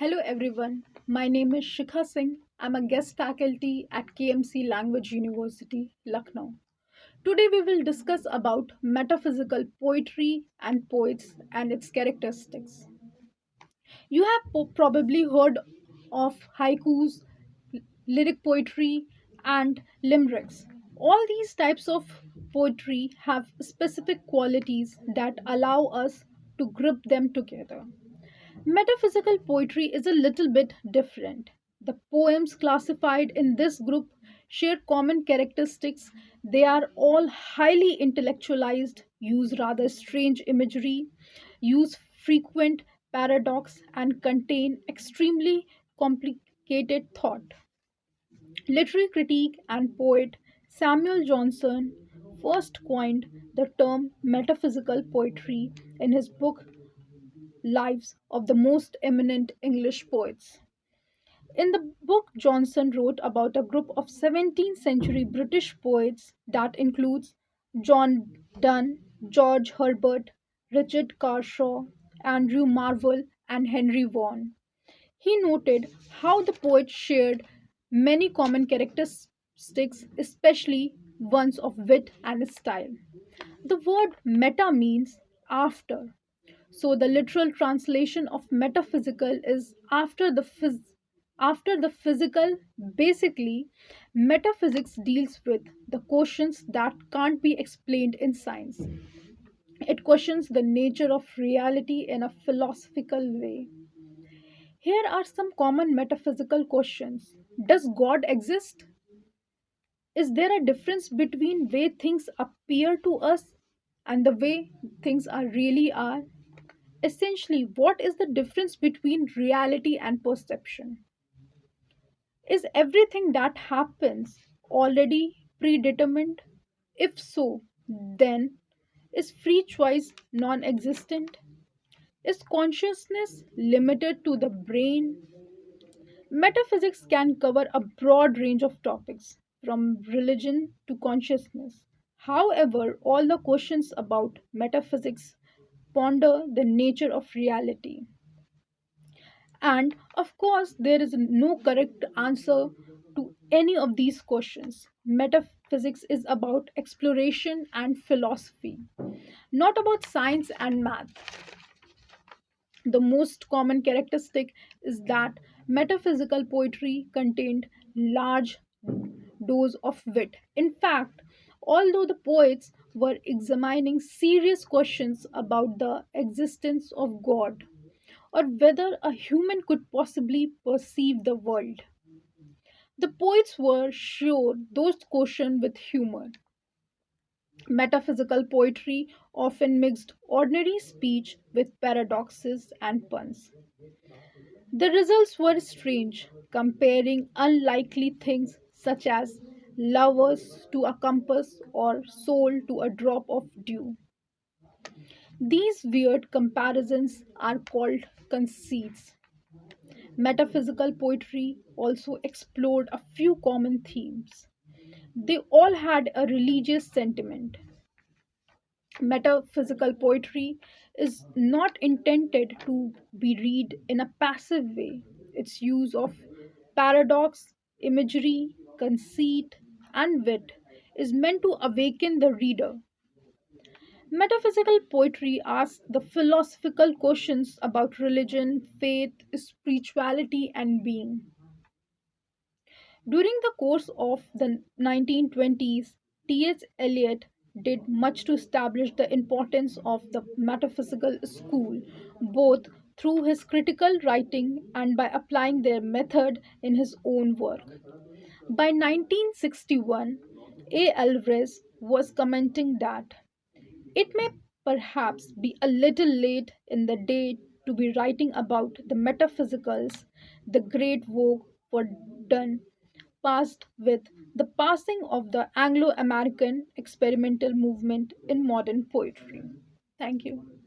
Hello everyone, my name is Shikha Singh. I'm a guest faculty at KMC Language University, Lucknow. Today we will discuss about metaphysical poetry and poets and its characteristics. You have probably heard of haikus, lyric poetry, and limericks. All these types of poetry have specific qualities that allow us to group them together. Metaphysical poetry is a little bit different. The poems classified in this group share common characteristics. They are all highly intellectualized, use rather strange imagery, use frequent paradox, and contain extremely complicated thought. Literary critic and poet Samuel Johnson first coined the term metaphysical poetry in his book Lives of the Most Eminent English Poets. In the book, Johnson wrote about a group of 17th century British poets that includes John Donne, George Herbert, Richard Carshaw, Andrew Marvell, and Henry Vaughan. He noted how the poets shared many common characteristics, especially ones of wit and style. The word meta means after, so the literal translation of metaphysical is after the physical. Basically, metaphysics deals with the questions that can't be explained in science. It questions the nature of reality in a philosophical way. Here are some common metaphysical questions. Does God exist? Is there a difference between way things appear to us and the way things are really are? Essentially, what is the difference between reality and perception? Is everything that happens already predetermined? If so, then is free choice non existent? Is consciousness limited to the brain? Metaphysics can cover a broad range of topics, from religion to consciousness. However, all the questions about metaphysics ponder the nature of reality. And of course, there is no correct answer to any of these questions. Metaphysics is about exploration and philosophy, not about science and math. The most common characteristic is that metaphysical poetry contained large dose of wit. In fact, although the poets were examining serious questions about the existence of God or whether a human could possibly perceive the world, the poets were sure those questions with humor. Metaphysical poetry often mixed ordinary speech with paradoxes and puns. The results were strange, comparing unlikely things such as lovers to a compass or soul to a drop of dew. These weird comparisons are called conceits. Metaphysical poetry also explored a few common themes. They all had a religious sentiment. Metaphysical poetry is not intended to be read in a passive way. Its use of paradox, imagery, conceit, and wit is meant to awaken the reader. Metaphysical poetry asks the philosophical questions about religion, faith, spirituality, and being. During the course of the 1920s, T.S. Eliot did much to establish the importance of the metaphysical school, both through his critical writing and by applying their method in his own work. By 1961, A. Alvarez was commenting that it may perhaps be a little late in the day to be writing about the metaphysicals. The great vogue for done passed with the passing of the Anglo American experimental movement in modern poetry. Thank you.